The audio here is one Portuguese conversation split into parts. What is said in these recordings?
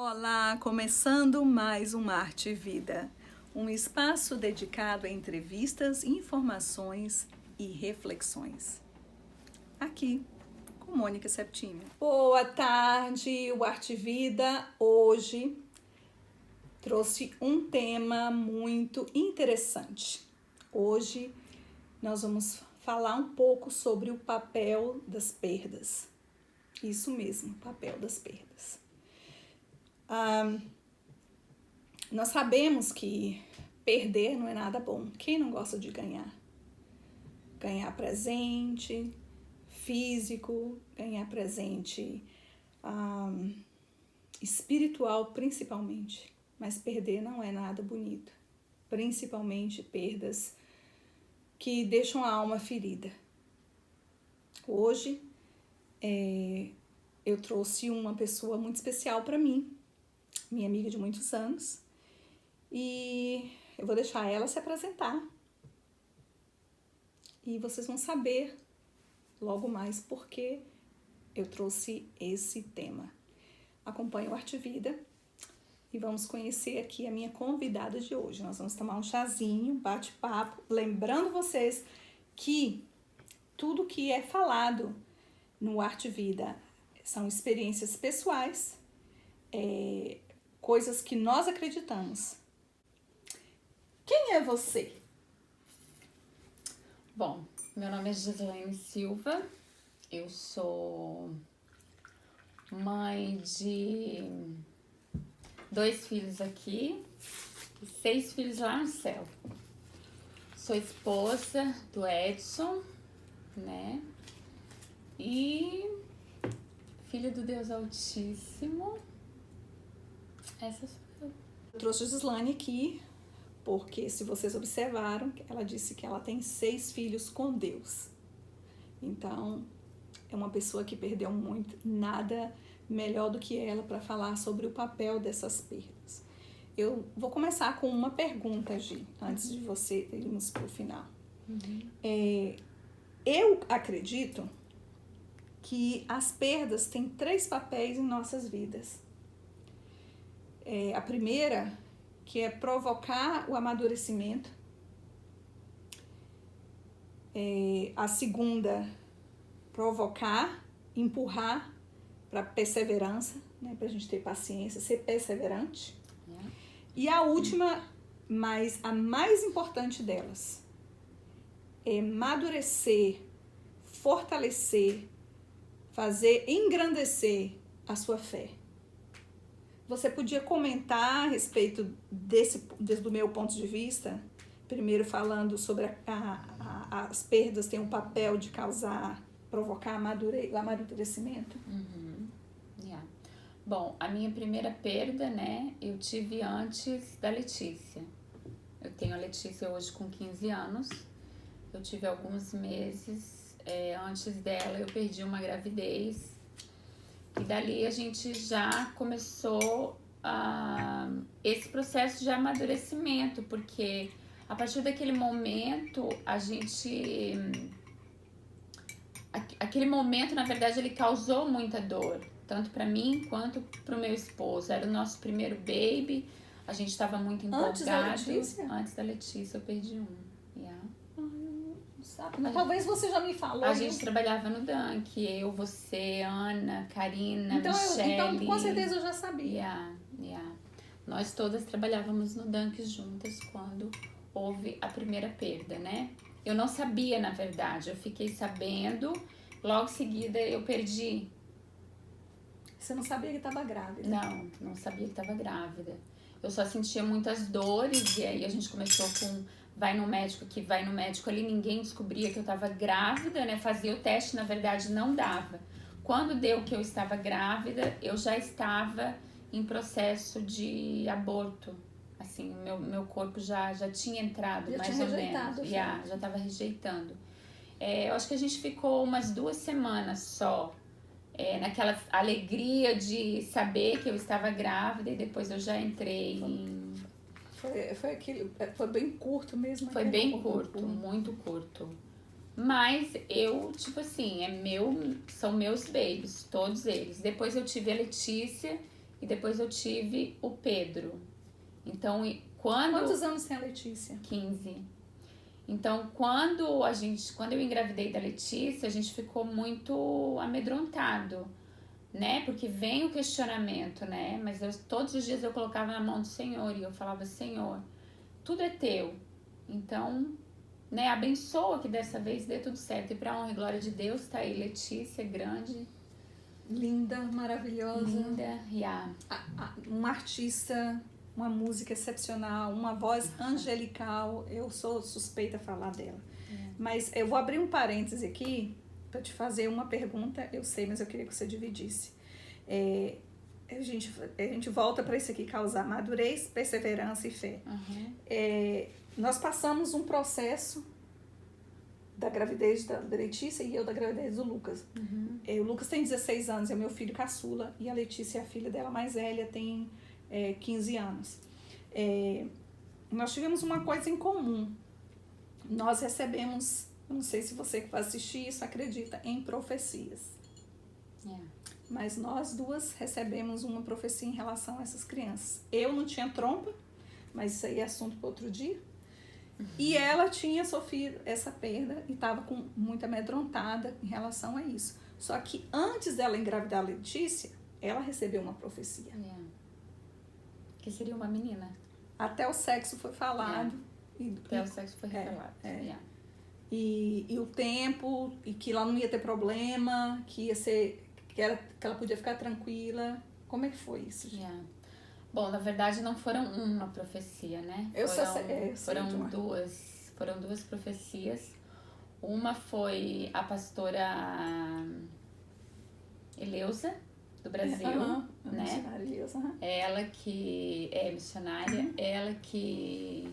Olá, começando mais um Arte e Vida, um espaço dedicado a entrevistas, informações e reflexões. Aqui, com Mônica Septime. Boa tarde, o Arte e Vida hoje trouxe um tema muito interessante. Hoje nós vamos falar um pouco sobre o papel das perdas. Isso mesmo, papel das perdas. Nós sabemos que perder não é nada bom. Quem não gosta de ganhar? Ganhar presente físico, ganhar presente espiritual principalmente. Mas perder não é nada bonito. Principalmente perdas que deixam a alma ferida. Hoje eu trouxe uma pessoa muito especial para mim, minha amiga de muitos anos, e eu vou deixar ela se apresentar e vocês vão saber logo mais por que eu trouxe esse tema. Acompanhe o Arte Vida e vamos conhecer aqui a minha convidada de hoje. Nós vamos tomar um chazinho, bate-papo, lembrando vocês que tudo que é falado no Arte Vida são experiências pessoais, coisas que nós acreditamos. Quem é você? Bom, meu nome é Gislaine Silva, eu sou mãe de 2 filhos aqui e 6 filhos lá no céu. Sou esposa do Edson, né? E filha do Deus Altíssimo. Essa sou eu. Eu trouxe a Gislaine aqui porque, se vocês observaram, ela disse que ela tem 6 filhos com Deus. Então, é uma pessoa que perdeu muito, nada melhor do que ela para falar sobre o papel dessas perdas. Eu vou começar com uma pergunta, Gi, antes de você irmos para o final. Eu acredito que as perdas têm 3 papéis em nossas vidas. A primeira, que é provocar o amadurecimento. A segunda, provocar, empurrar para perseverança, né, para a gente ter paciência, ser perseverante. E a última, mas a mais importante delas, é amadurecer, fortalecer, fazer engrandecer a sua fé. Você podia comentar a respeito do meu ponto de vista? Primeiro falando sobre as perdas têm um papel de provocar amadurecimento. Bom, a minha primeira perda, né, eu tive antes da Letícia. Eu tenho a Letícia hoje com 15 anos. Eu tive alguns meses antes dela, eu perdi uma gravidez. E dali a gente já começou esse processo de amadurecimento, porque a partir daquele momento, aquele momento, na verdade, ele causou muita dor, tanto para mim quanto para o meu esposo. Era o nosso primeiro baby, a gente estava muito empolgado. Antes da Letícia? Antes da Letícia, eu perdi um. Mas talvez você já me falou. A gente trabalhava no Dunk, eu, você, Ana, Karina, Michele. Então, com certeza eu já sabia. Nós todas trabalhávamos no Dunk juntas quando houve a primeira perda, né? Eu não sabia, na verdade, eu fiquei sabendo, logo em seguida eu perdi. Você não sabia que estava grávida? Não sabia que estava grávida. Eu só sentia muitas dores e aí a gente começou com vai no médico aqui, vai no médico ali, ninguém descobria que eu estava grávida, né? Fazia o teste, na verdade não dava. Quando deu que eu estava grávida, eu já estava em processo de aborto. Assim, meu corpo já tinha entrado, mais ou menos. Já estava rejeitando. Eu acho que a gente ficou umas 2 semanas só, naquela alegria de saber que eu estava grávida, e depois eu já entrei em... Foi bem curto mesmo? Foi bem curto, muito curto. Mas eu, tipo assim, são meus babies, todos eles. Depois eu tive a Letícia e depois eu tive o Pedro. Então, Quantos anos tem a Letícia? 15. Então, quando eu engravidei da Letícia, a gente ficou muito amedrontado, né? Porque vem o questionamento, né? Mas todos os dias eu colocava na mão do Senhor e eu falava, Senhor, tudo é teu. Então, né? Abençoa que dessa vez dê tudo certo. E pra honra e glória de Deus, tá aí Letícia, grande. Linda, maravilhosa. Linda, uma artista, uma música excepcional, uma voz angelical. Eu sou suspeita a falar dela. Mas eu vou abrir um parêntese aqui para te fazer uma pergunta. Eu sei, mas eu queria que você dividisse. A gente volta para isso aqui, causar madurez, perseverança e fé. Nós passamos um processo da gravidez da Letícia e eu da gravidez do Lucas. O Lucas tem 16 anos, é meu filho caçula, e a Letícia, a filha dela mais velha, tem 15 anos. Nós tivemos uma coisa em comum. Nós recebemos, não sei se você que vai assistir isso acredita, em profecias. Mas nós duas recebemos uma profecia em relação a essas crianças. Eu não tinha trompa, mas isso aí é assunto para outro dia. E ela tinha sofrido essa perda e estava muito amedrontada em relação a isso. Só que antes dela engravidar a Letícia, ela recebeu uma profecia. Que seria uma menina. Até o sexo foi falado. Até o sexo foi revelado. E o tempo, e que ela não ia ter problema, que ela podia ficar tranquila. Como é que foi isso, gente? Bom, na verdade não foram uma profecia, né? Foram duas profecias. Uma foi a pastora Eleusa, do Brasil, né? Missionária Eleusa. Ela que é missionária, ela que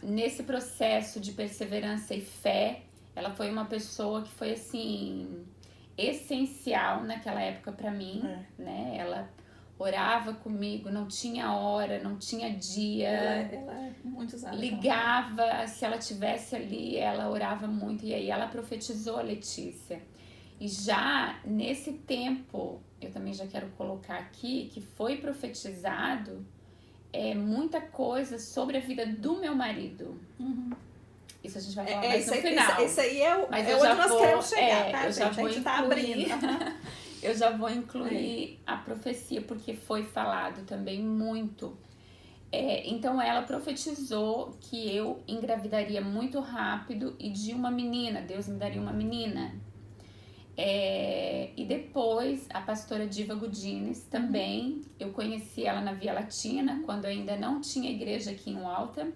nesse processo de perseverança e fé, ela foi uma pessoa que foi assim essencial naquela época para mim, né? Ela orava comigo, não tinha hora, não tinha dia. Ela é muito usada. Ligava, se ela tivesse ali, ela orava muito. E aí ela profetizou a Letícia. E já nesse tempo, eu também já quero colocar aqui, que foi profetizado muita coisa sobre a vida do meu marido. Isso a gente vai falar mais no final. Isso aí é onde nós queremos chegar, tá? Eu já vou incluir, tá abrindo. Eu já vou incluir a profecia, porque foi falado também muito. Então ela profetizou que eu engravidaria muito rápido e de uma menina, Deus me daria uma menina. E depois a pastora Diva Gudines também, eu conheci ela na Via Latina, quando ainda não tinha igreja aqui em Ualta.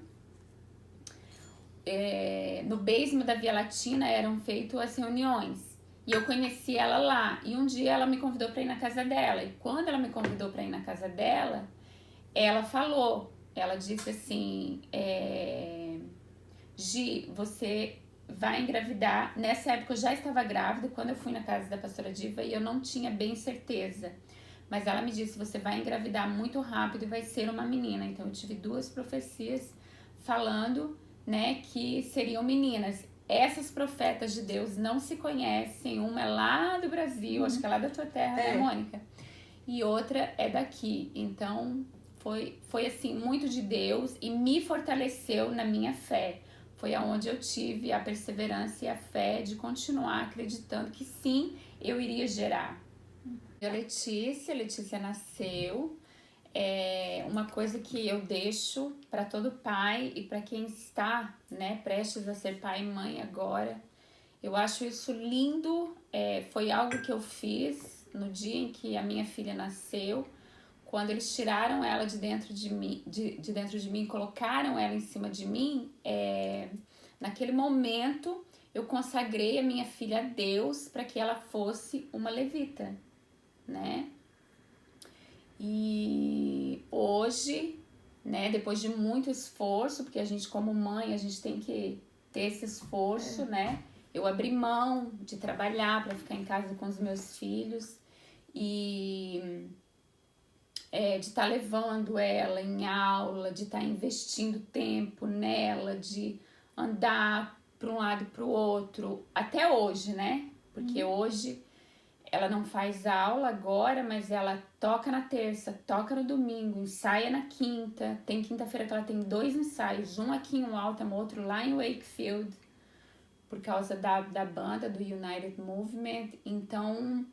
No basement da Via Latina eram feitas as reuniões. E eu conheci ela lá. E um dia ela me convidou para ir na casa dela. E quando ela me convidou para ir na casa dela, ela falou, ela disse assim, Gi, você vai engravidar. Nessa época eu já estava grávida quando eu fui na casa da pastora Diva e eu não tinha bem certeza. Mas ela me disse, você vai engravidar muito rápido e vai ser uma menina. Então eu tive duas profecias falando, né, que seriam meninas. Essas profetas de Deus não se conhecem. Uma é lá do Brasil, acho que é lá da tua terra, né, Mônica? E outra é daqui. Então, foi assim, muito de Deus e me fortaleceu na minha fé. Foi aonde eu tive a perseverança e a fé de continuar acreditando que sim, eu iria gerar. A Letícia nasceu. Uma coisa que eu deixo para todo pai e para quem está, né, prestes a ser pai e mãe agora. Eu acho isso lindo. Foi algo que eu fiz no dia em que a minha filha nasceu. Quando eles tiraram ela de dentro de mim, colocaram ela em cima de mim, naquele momento eu consagrei a minha filha a Deus para que ela fosse uma levita, né? E hoje, né, depois de muito esforço, porque a gente como mãe, a gente tem que ter esse esforço, né? Eu abri mão de trabalhar para ficar em casa com os meus filhos e de estar levando ela em aula, de estar investindo tempo nela, de andar para um lado e para o outro, até hoje, né? Porque hoje ela não faz aula agora, mas ela toca na terça, toca no domingo, ensaia na quinta. Tem quinta-feira que ela tem 2 ensaios, um aqui em Waltham, outro lá em Wakefield, por causa da banda, do United Movement. Então,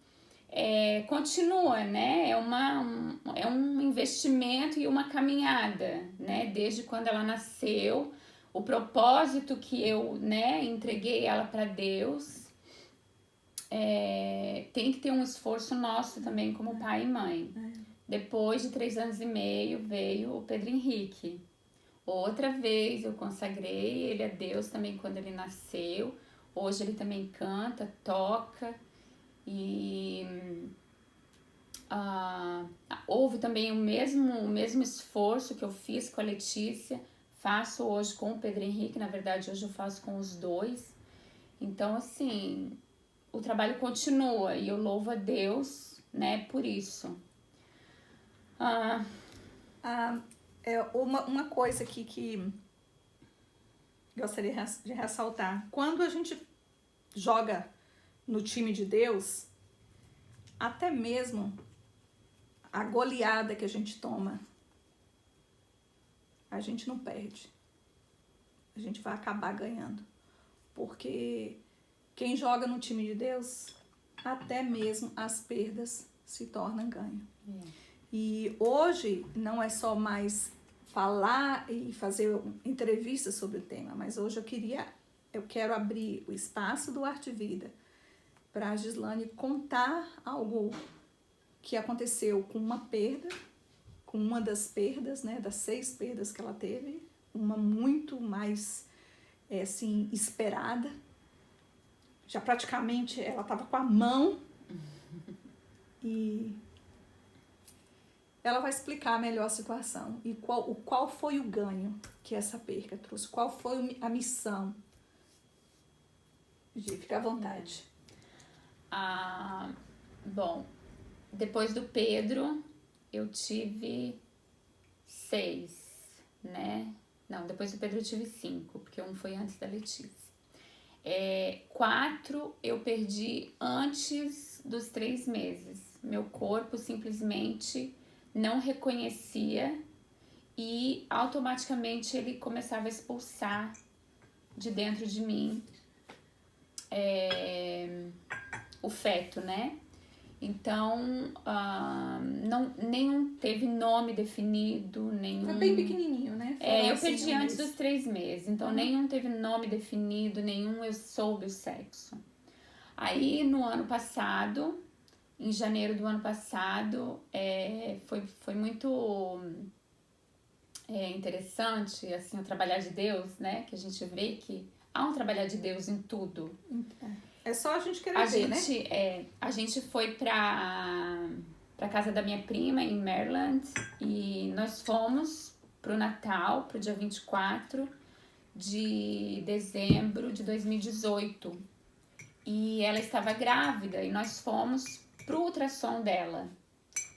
continua, né? É um investimento e uma caminhada, né? Desde quando ela nasceu, o propósito que eu, né, entreguei ela para Deus, tem que ter um esforço nosso também como pai e mãe. Depois de 3 anos e meio veio o Pedro Henrique. Outra vez eu consagrei ele a Deus também quando ele nasceu. Hoje ele também canta, toca e houve também o mesmo esforço que eu fiz com a Letícia, faço hoje com o Pedro Henrique. Na verdade, hoje eu faço com os dois. Então, assim, o trabalho continua e eu louvo a Deus, né, por isso. Uma coisa aqui que gostaria de ressaltar. Quando a gente joga no time de Deus, até mesmo a goleada que a gente toma, a gente não perde. A gente vai acabar ganhando. Porque quem joga no time de Deus, até mesmo as perdas se tornam ganho. E hoje não é só mais falar e fazer entrevistas sobre o tema, mas hoje eu quero abrir o espaço do Arte e Vida para a Gislane contar algo que aconteceu com uma perda, com uma das perdas, né, das 6 perdas que ela teve, uma muito mais, assim, esperada. Já praticamente ela estava com a mão e ela vai explicar melhor a situação e qual foi o ganho que essa perca trouxe, qual foi a missão. Gi, fica à vontade. Bom, depois do Pedro, eu tive 6, né? Não, depois do Pedro eu tive 5, porque um foi antes da Letícia. 4 eu perdi antes dos 3 meses. Meu corpo simplesmente não reconhecia e automaticamente ele começava a expulsar de dentro de mim o feto, né? Então, nenhum teve nome definido, nenhum... Foi bem pequenininho, né? Eu perdi antes dos 3 meses, então nenhum teve nome definido, nenhum eu soube o sexo. Aí, no ano passado, em janeiro do ano passado, foi muito interessante, assim, o trabalhar de Deus, né? Que a gente vê que há um trabalhar de Deus em tudo. É só a gente querer ver, né? A gente foi pra casa da minha prima em Maryland e nós fomos pro Natal, pro dia 24 de dezembro de 2018. E ela estava grávida e nós fomos pro ultrassom dela,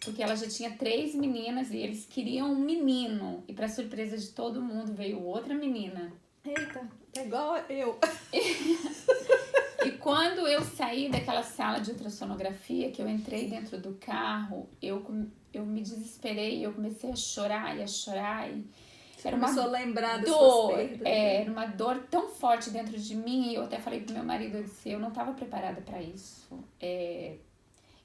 porque ela já tinha 3 meninas e eles queriam um menino. E pra surpresa de todo mundo, veio outra menina. Eita, é igual eu. E quando eu saí daquela sala de ultrassonografia, que eu entrei dentro do carro, eu me desesperei, eu comecei a chorar. Você começou a lembrar das suas perdas. Era uma dor tão forte dentro de mim, e eu até falei pro meu marido, eu disse, eu não estava preparada para isso.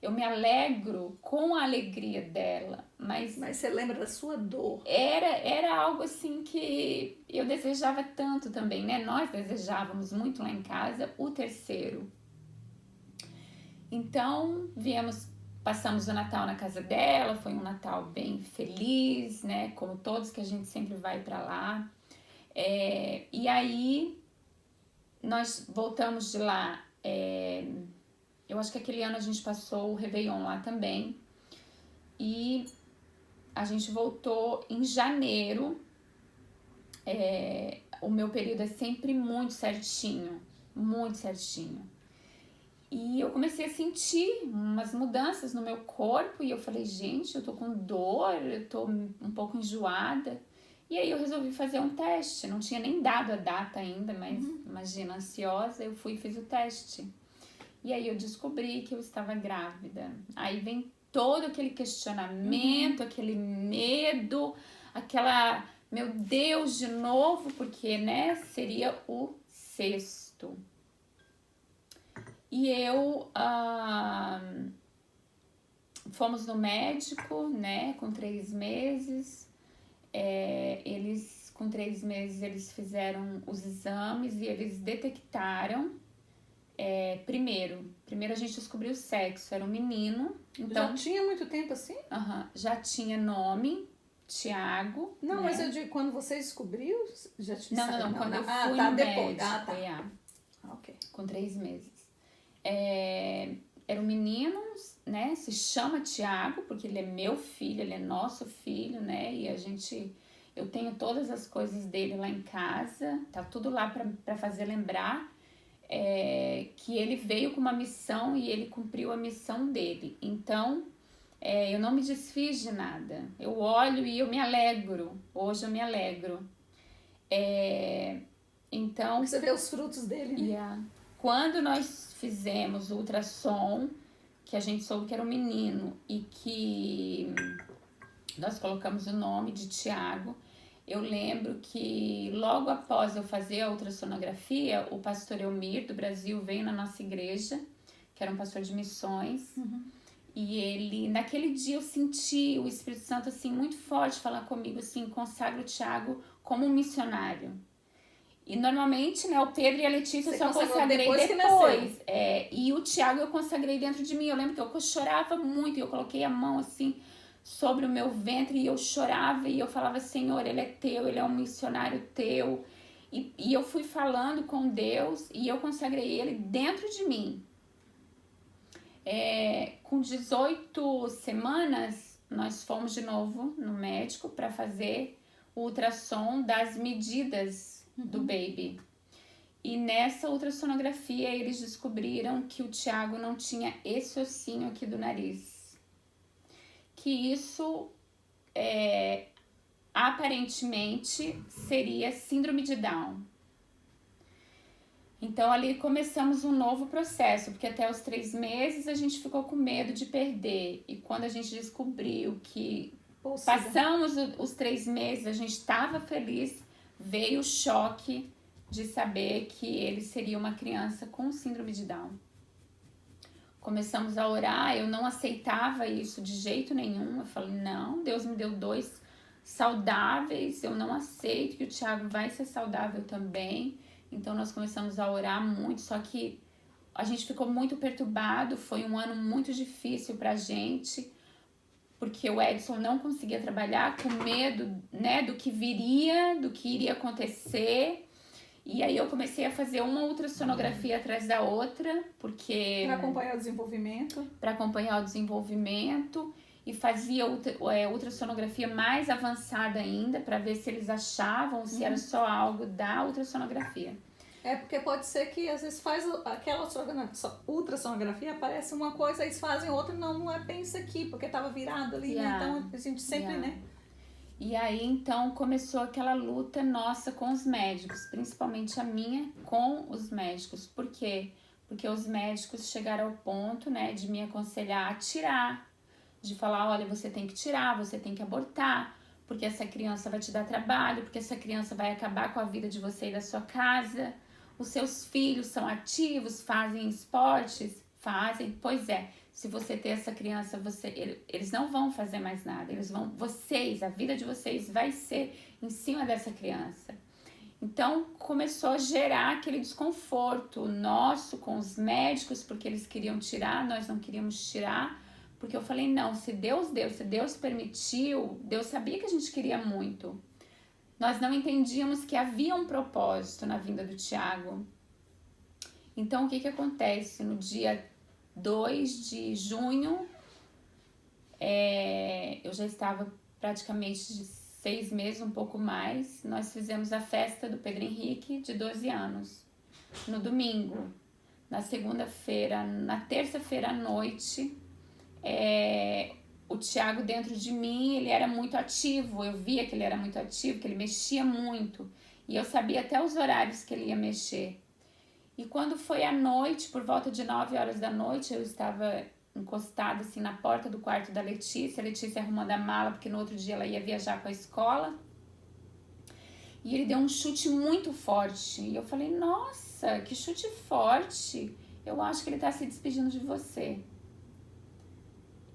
Eu me alegro com a alegria dela, mas você lembra da sua dor? Era algo assim que eu desejava tanto também, né? Nós desejávamos muito lá em casa o terceiro. Então, passamos o Natal na casa dela, foi um Natal bem feliz, né? Como todos que a gente sempre vai pra lá. E aí, nós voltamos de lá. Eu acho que aquele ano a gente passou o Réveillon lá também. E a gente voltou em janeiro. O meu período é sempre muito certinho. Muito certinho. E eu comecei a sentir umas mudanças no meu corpo. E eu falei, gente, eu tô com dor, eu tô um pouco enjoada. E aí eu resolvi fazer um teste. Não tinha nem dado a data ainda, mas imagina, ansiosa, eu fui e fiz o teste. E aí eu descobri que eu estava grávida. Aí vem todo aquele questionamento, aquele medo, aquela, meu Deus, de novo, porque, né, seria o sexto. E eu fomos no médico, né, com 3 meses. Com 3 meses, eles fizeram os exames e eles detectaram. Primeiro a gente descobriu o sexo, era um menino. Então, já tinha muito tempo assim? Já tinha nome, Tiago. Não, né? mas eu digo, quando você descobriu, já tinha Não, quando eu fui tá, no depois. médico. Ok. Com 3 meses. Era um menino, né? Se chama Tiago, porque ele é meu filho, ele é nosso filho, né? E eu tenho todas as coisas dele lá em casa, tá tudo lá pra fazer lembrar. Que ele veio com uma missão e ele cumpriu a missão dele. Então, eu não me desfiz de nada. Eu olho e eu me alegro. Hoje eu me alegro. Então, você vê os frutos dele, né? Quando nós fizemos o ultrassom, que a gente soube que era um menino e que nós colocamos o nome de Tiago, eu lembro que logo após eu fazer a ultrassonografia, o pastor Elmir do Brasil veio na nossa igreja, que era um pastor de missões, e ele, naquele dia eu senti o Espírito Santo assim muito forte falar comigo assim, consagra o Tiago como um missionário. E normalmente, né, o Pedro e a Letícia eu só consagrei depois. E o Tiago eu consagrei dentro de mim. Eu lembro que eu chorava muito e eu coloquei a mão assim sobre o meu ventre e eu chorava e eu falava, Senhor, ele é teu, ele é um missionário teu. E eu fui falando com Deus e eu consagrei ele dentro de mim. Com 18 semanas, nós fomos de novo no médico para fazer o ultrassom das medidas do baby. E nessa ultrassonografia eles descobriram que o Tiago não tinha esse ossinho aqui do nariz. Que isso aparentemente seria síndrome de Down. Então ali começamos um novo processo, porque até os 3 meses a gente ficou com medo de perder. E quando a gente descobriu que passamos os 3 meses, a gente estava feliz, veio o choque de saber que ele seria uma criança com síndrome de Down. Começamos a orar, eu não aceitava isso de jeito nenhum. Eu falei, não, Deus me deu 2 saudáveis, eu não aceito que o Tiago vai ser saudável também. Então nós começamos a orar muito, só que a gente ficou muito perturbado, foi um ano muito difícil pra gente, porque o Edson não conseguia trabalhar com medo, né, do que viria, do que iria acontecer. E aí eu comecei a fazer uma ultrassonografia atrás da outra, porque... Para acompanhar o desenvolvimento. Para acompanhar o desenvolvimento. E fazia ultrassonografia mais avançada ainda, para ver se eles achavam, se era só algo da ultrassonografia. Porque pode ser que às vezes faz aquela ultrassonografia, aparece uma coisa, eles fazem outra, não é bem isso aqui, porque estava virado ali, né? Então a gente sempre, né? E aí então começou aquela luta nossa com os médicos, principalmente a minha com os médicos. Por quê? Porque os médicos chegaram ao ponto, né, de me aconselhar a tirar, de falar, olha, você tem que tirar, você tem que abortar, porque essa criança vai te dar trabalho, porque essa criança vai acabar com a vida de você e da sua casa. Os seus filhos são ativos, fazem esportes? Fazem. Pois é, se você ter essa criança, eles não vão fazer mais nada. A vida de vocês vai ser em cima dessa criança. Então, começou a gerar aquele desconforto nosso com os médicos, porque eles queriam tirar, nós não queríamos tirar. Porque eu falei, não, se Deus deu, se Deus permitiu, Deus sabia que a gente queria muito. Nós não entendíamos que havia um propósito na vinda do Tiago. Então, o que acontece? No dia 2 de junho, eu já estava praticamente de 6 meses, um pouco mais. Nós fizemos a festa do Pedro Henrique, de 12 anos, no domingo. Na segunda-feira, na terça-feira à noite, o Tiago dentro de mim, ele era muito ativo, eu via que ele era muito ativo, que ele mexia muito, e eu sabia até os horários que ele ia mexer. E quando foi à noite, por volta de 9 horas da noite, eu estava encostada assim na porta do quarto da Letícia, a Letícia arrumando a mala, porque no outro dia ela ia viajar com a escola. E ele deu um chute muito forte. E eu falei, nossa, que chute forte. Eu acho que ele tá se despedindo de você.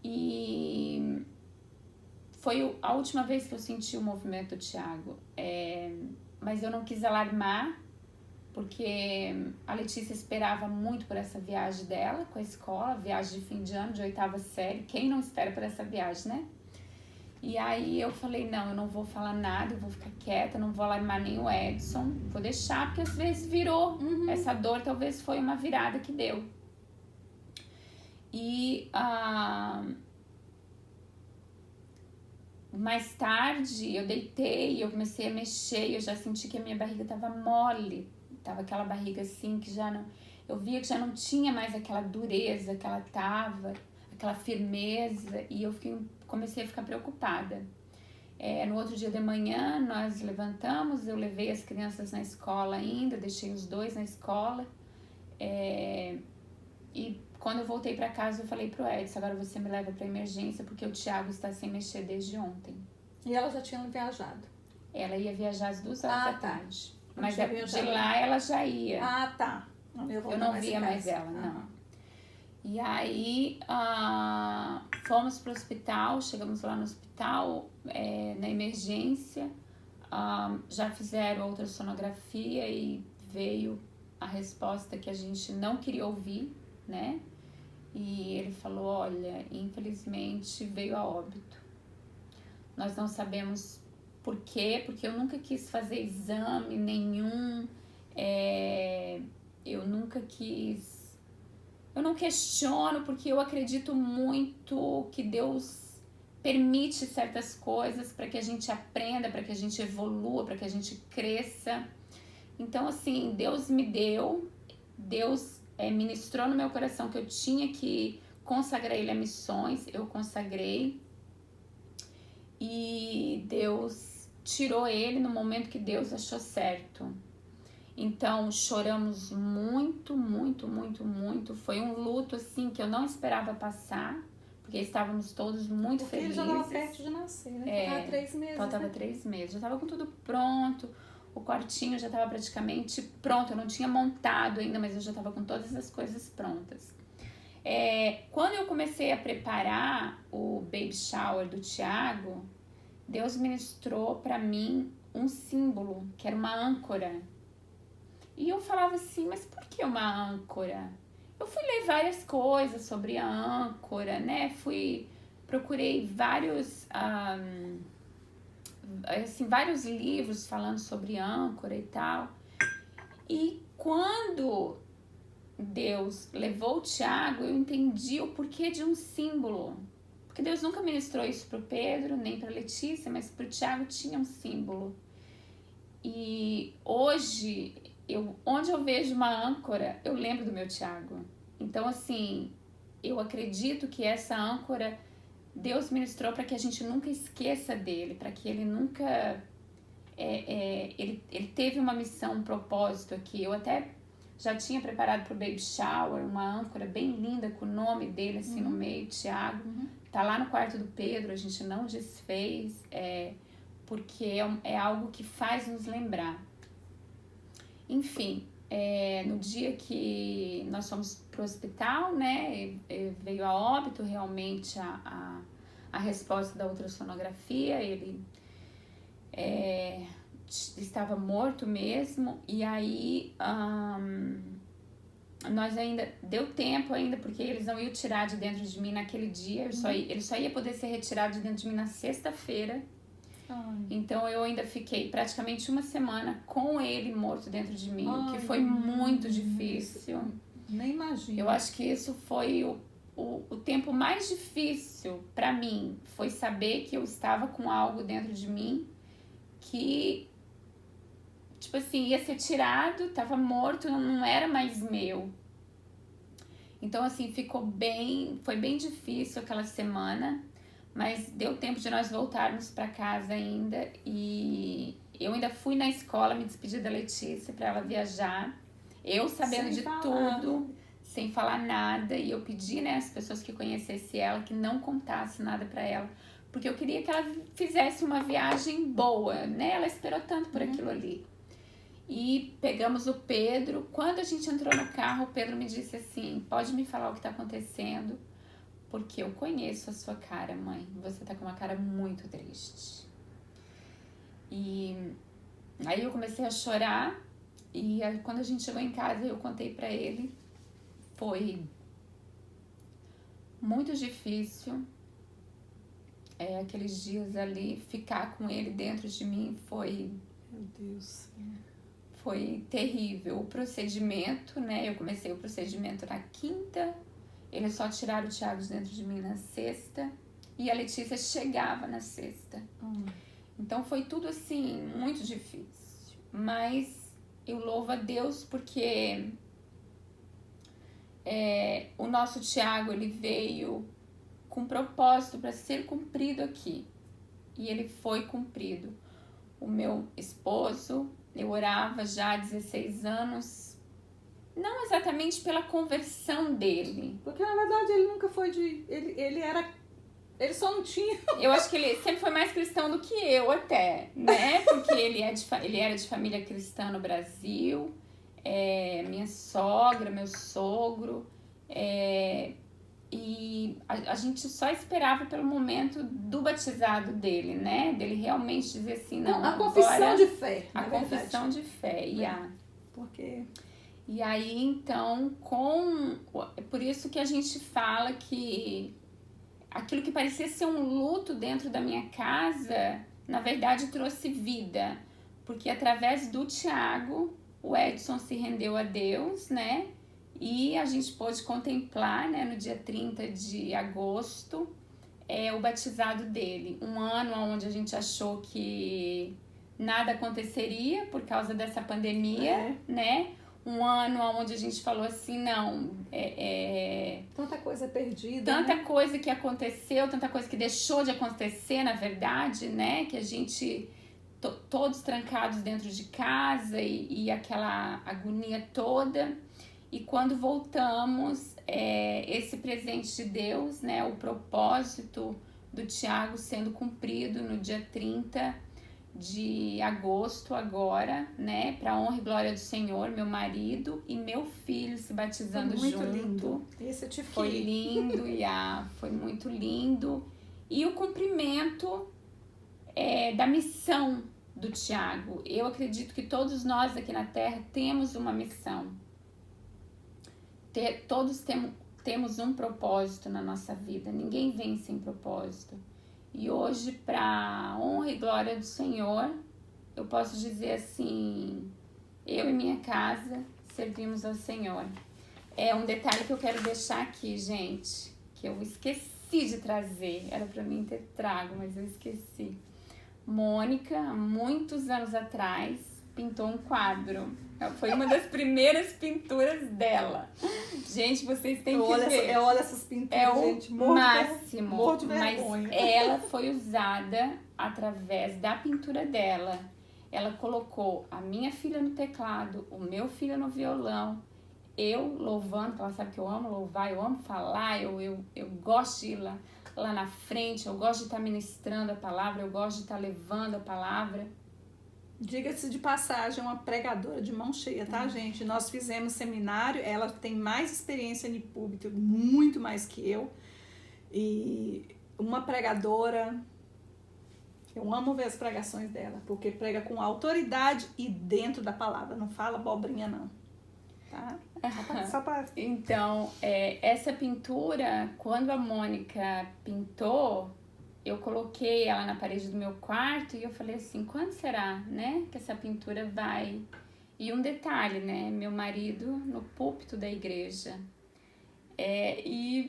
E foi a última vez que eu senti o movimento do Thiago. Mas eu não quis alarmar, porque a Letícia esperava muito por essa viagem dela com a escola, viagem de fim de ano, de 8ª série. Quem não espera por essa viagem, né? E aí eu falei, não, eu não vou falar nada, eu vou ficar quieta, não vou alarmar nem o Edson, vou deixar, porque às vezes virou. Essa dor talvez foi uma virada que deu. E mais tarde eu deitei, eu comecei a mexer, eu já senti que a minha barriga tava mole, tava aquela barriga assim que já não, eu via que já não tinha mais aquela dureza que ela tava, aquela firmeza, e eu comecei a ficar preocupada. No outro dia de manhã nós levantamos, eu levei as crianças na escola ainda, deixei os 2 na escola, e quando eu voltei para casa eu falei pro Edson, agora você me leva para emergência porque o Thiago está sem mexer desde ontem. E ela já tinha viajado? Ela ia viajar às 2 horas da tarde, mas de lá lá ela já ia. Tá. Eu não via mais ela, não. E aí fomos pro hospital, chegamos lá no hospital, na emergência, já fizeram a ultrassonografia e veio a resposta que a gente não queria ouvir, né? E ele falou, olha, infelizmente veio a óbito. Nós não sabemos por quê, porque eu nunca quis fazer exame nenhum, eu nunca quis... Eu não questiono, porque eu acredito muito que Deus permite certas coisas para que a gente aprenda, para que a gente evolua, para que a gente cresça. Então, assim, Deus me deu, Deus ministrou no meu coração que eu tinha que consagrar Ele a missões, eu consagrei. E Deus tirou ele no momento que Deus achou certo. Então, choramos muito, muito, muito, muito. Foi um luto, assim, que eu não esperava passar, porque estávamos todos muito felizes. Porque ele já estava perto de nascer, né? Faltava 3 meses. Faltava 3 meses. Já estava com tudo pronto. O quartinho já estava praticamente pronto. Eu não tinha montado ainda, mas eu já estava com todas as coisas prontas. Quando eu comecei a preparar o baby shower do Thiago, Deus ministrou para mim um símbolo, que era uma âncora. E eu falava assim, mas por que uma âncora? Eu fui ler várias coisas sobre a âncora, né? Procurei vários livros falando sobre âncora e tal. E quando Deus levou o Thiago, eu entendi o porquê de um símbolo. Porque Deus nunca ministrou isso para o Pedro, nem para a Letícia, mas para o Thiago tinha um símbolo. E hoje, onde eu vejo uma âncora, eu lembro do meu Thiago. Então, assim, eu acredito que essa âncora Deus ministrou para que a gente nunca esqueça dele, para que ele nunca... ele teve uma missão, um propósito aqui. Eu até já tinha preparado para o baby shower uma âncora bem linda com o nome dele assim no meio, Thiago. Tá lá no quarto do Pedro, a gente não desfez, porque é algo que faz nos lembrar. Enfim, no dia que nós fomos pro hospital, né, veio a óbito realmente a resposta da ultrassonografia, ele estava morto mesmo, e aí nós ainda, deu tempo ainda, porque eles não iam tirar de dentro de mim naquele dia, ele só ia poder ser retirado de dentro de mim na sexta-feira. Então eu ainda fiquei praticamente uma semana com ele morto dentro de mim, o que foi muito difícil. Nem imagino. Eu acho que isso foi o tempo mais difícil para mim, foi saber que eu estava com algo dentro de mim que, tipo assim, ia ser tirado, tava morto, não era mais meu. Então, assim, foi bem difícil aquela semana, mas deu tempo de nós voltarmos para casa ainda, e eu ainda fui na escola me despedir da Letícia para ela viajar. Eu sabendo Sem de falar, tudo, né? sem falar nada, e eu pedi, né, as pessoas que conhecessem ela, que não contasse nada pra ela, porque eu queria que ela fizesse uma viagem boa, né? Ela esperou tanto por aquilo ali. E pegamos o Pedro. Quando a gente entrou no carro, o Pedro me disse assim: pode me falar o que tá acontecendo? Porque eu conheço a sua cara, mãe. Você tá com uma cara muito triste. E aí eu comecei a chorar. E aí, quando a gente chegou em casa, eu contei pra ele. Foi muito difícil. Aqueles dias ali, ficar com ele dentro de mim Meu Deus. foi terrível. O procedimento, né? Eu comecei o procedimento na quinta. Eles só tiraram o Thiago de dentro de mim na sexta. E a Letícia chegava na sexta. Então foi tudo assim, muito difícil. Mas eu louvo a Deus porque o nosso Thiago, ele veio com propósito para ser cumprido aqui. E ele foi cumprido. O meu esposo, eu orava já há 16 anos, não exatamente pela conversão dele. Porque na verdade ele nunca foi de. Ele só não tinha. Eu acho que ele sempre foi mais cristão do que eu até, né? Porque ele era de família cristã no Brasil, minha sogra, meu sogro, e a gente só esperava pelo momento do batizado dele, né? Dele realmente dizer assim, não, A agora, confissão de fé. a confissão de fé, Porque. E aí, então, por isso que a gente fala que aquilo que parecia ser um luto dentro da minha casa, na verdade trouxe vida. Porque através do Thiago, o Edson se rendeu a Deus, né? E a gente pôde contemplar, né, no dia 30 de agosto, o batizado dele. Um ano onde a gente achou que nada aconteceria por causa dessa pandemia, né? Um ano onde a gente falou assim, não... Tanta coisa perdida. Tanta coisa que aconteceu, tanta coisa que deixou de acontecer, na verdade, né? Que a gente... todos trancados dentro de casa e aquela agonia toda. E quando voltamos, esse presente de Deus, né? O propósito do Thiago sendo cumprido no dia 30 de agosto agora, né? Para honra e glória do Senhor, meu marido e meu filho se batizando foi muito junto. Lindo. Esse eu tive foi lindo, foi muito lindo. E o cumprimento da missão do Thiago. Eu acredito que todos nós aqui na Terra temos uma missão. Todos temos um propósito na nossa vida. Ninguém vem sem propósito. E hoje, para honra e glória do Senhor, eu posso dizer assim, eu e minha casa servimos ao Senhor. É um detalhe que eu quero deixar aqui, gente, que eu esqueci de trazer. Era para mim ter trago, mas eu esqueci. Mônica, há muitos anos atrás, pintou um quadro. Foi uma das primeiras pinturas dela. Gente, vocês têm que ver. Eu olho essas pinturas, gente. Máximo. Morro de vergonha. Mas ela foi usada através da pintura dela. Ela colocou a minha filha no teclado, o meu filho no violão, eu louvando, porque ela sabe que eu amo louvar, eu amo falar, eu gosto de ir lá na frente, eu gosto de estar ministrando a palavra, eu gosto de estar levando a palavra. Diga-se de passagem, uma pregadora de mão cheia, tá, gente? Nós fizemos seminário, ela tem mais experiência em púlpito, muito mais que eu. E uma pregadora, eu amo ver as pregações dela, porque prega com autoridade e dentro da palavra, não fala abobrinha não, tá? Só pra... Então, essa pintura, quando a Mônica pintou, eu coloquei ela na parede do meu quarto e eu falei assim, quando será, né, que essa pintura vai? E um detalhe, né, meu marido no púlpito da igreja.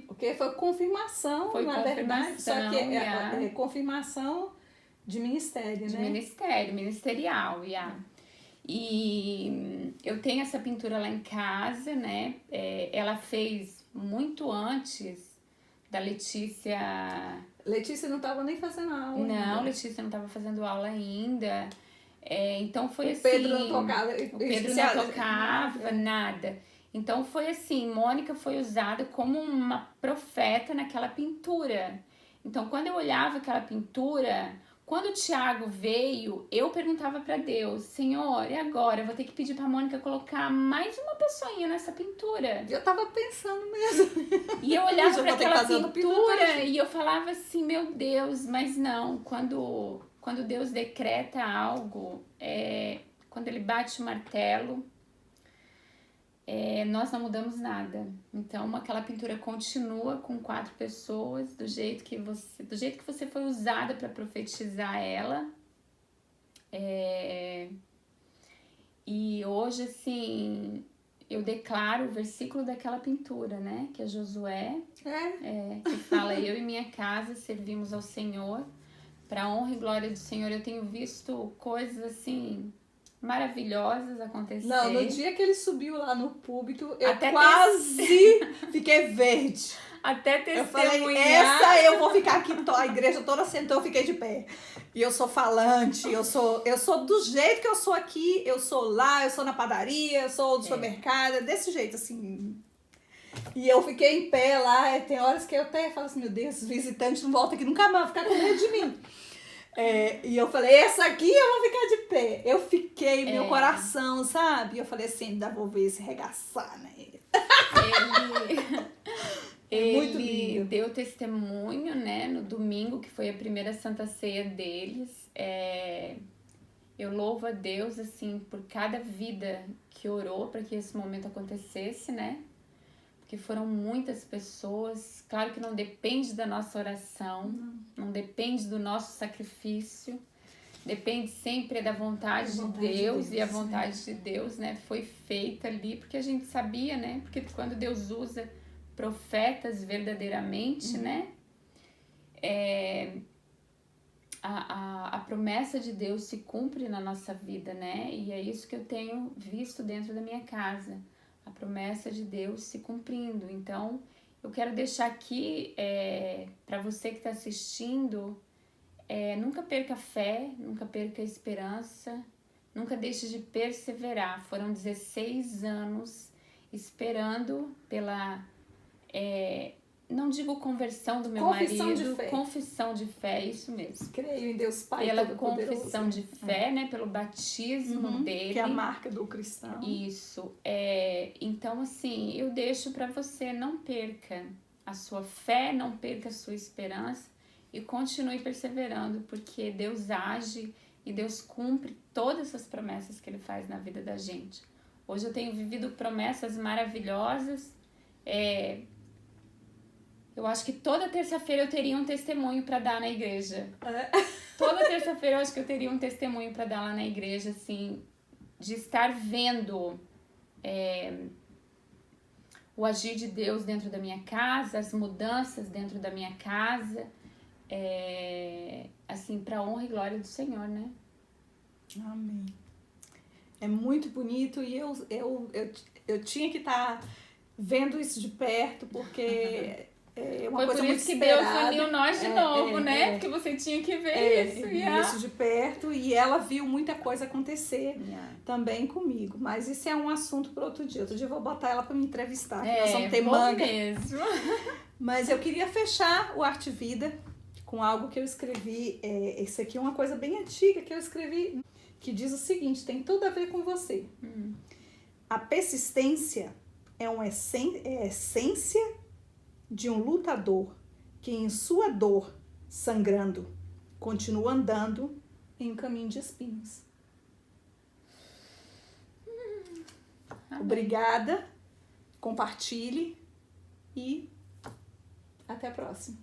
Porque foi confirmação, na verdade, só que é confirmação de ministério, né? De ministerial, E eu tenho essa pintura lá em casa, né, ela fez muito antes da Letícia... Letícia não estava nem fazendo aula. Não, Letícia não estava fazendo aula ainda. Então foi assim... Pedro não tocava. O Pedro não tocava, nada. Então foi assim, Mônica foi usada como uma profeta naquela pintura. Então quando eu olhava aquela pintura, quando o Tiago veio, eu perguntava para Deus, Senhor, e agora? Eu vou ter que pedir pra Mônica colocar mais uma pessoa nessa pintura. Eu tava pensando mesmo. E eu olhava para aquela pintura e eu falava assim, meu Deus, mas não, quando Deus decreta algo, quando ele bate o martelo, nós não mudamos nada. Então aquela pintura continua com 4 pessoas, do jeito que você foi usada para profetizar ela. E hoje, assim, eu declaro o versículo daquela pintura, né? Que é Josué, que fala, eu e minha casa servimos ao Senhor, para a honra e glória do Senhor. Eu tenho visto coisas, assim, maravilhosas acontecer. Não, no dia que ele subiu lá no púlpito, eu quase fiquei verde. Até testemunhar. Eu falei, essa eu vou ficar aqui, a igreja toda sentou, eu fiquei de pé. E eu sou falante, eu sou do jeito que eu sou aqui, eu sou lá, eu sou na padaria, eu sou do supermercado, desse jeito, assim. E eu fiquei em pé lá, tem horas que eu até falo assim, meu Deus, os visitantes não voltam aqui nunca mais, vão ficar com medo de mim. E eu falei, essa aqui eu vou ficar de pé. Eu fiquei, meu coração, sabe? Eu falei assim, ainda vou ver se regaçar, né? Ele deu testemunho, né, no domingo, que foi a primeira Santa Ceia deles. Eu louvo a Deus, assim, por cada vida que orou para que esse momento acontecesse, né? Porque foram muitas pessoas. Claro que não depende da nossa oração, não depende do nosso sacrifício, depende sempre da vontade de Deus, e a vontade de Deus, né, foi feita ali, porque a gente sabia, né? Porque quando Deus usa profetas verdadeiramente, né? A promessa de Deus se cumpre na nossa vida, né? E é isso que eu tenho visto dentro da minha casa. A promessa de Deus se cumprindo. Então, eu quero deixar aqui para você que está assistindo, nunca perca a fé, nunca perca a esperança, nunca deixe de perseverar. Foram 16 anos esperando pela... não digo conversão do meu marido, confissão de fé, isso mesmo. Creio em Deus Pai pela confissão de fé, né? Pelo batismo dele. Que é a marca do cristão. Isso. Então, assim, eu deixo para você, não perca a sua fé, não perca a sua esperança e continue perseverando, porque Deus age e Deus cumpre todas essas promessas que Ele faz na vida da gente. Hoje eu tenho vivido promessas maravilhosas. Eu acho que toda terça-feira eu teria um testemunho para dar na igreja. Toda terça-feira eu acho que eu teria um testemunho para dar lá na igreja, assim, de estar vendo o agir de Deus dentro da minha casa, as mudanças dentro da minha casa, assim, para a honra e glória do Senhor, né? Amém. É muito bonito e eu tinha que estar vendo isso de perto, porque... Foi por isso que Deus uniu nós de novo, né? Porque você tinha que ver isso. Isso de perto, e ela viu muita coisa acontecer também comigo. Mas isso é um assunto para outro dia. Outro dia eu vou botar ela para me entrevistar, que nós vamos ter manga. Mesmo. Mas eu queria fechar o Arte Vida com algo que eu escrevi. Esse aqui é uma coisa bem antiga que eu escrevi, que diz o seguinte, tem tudo a ver com você. A persistência é uma essência de um lutador que em sua dor, sangrando, continua andando em um caminho de espinhos. Obrigada, compartilhe e até a próxima.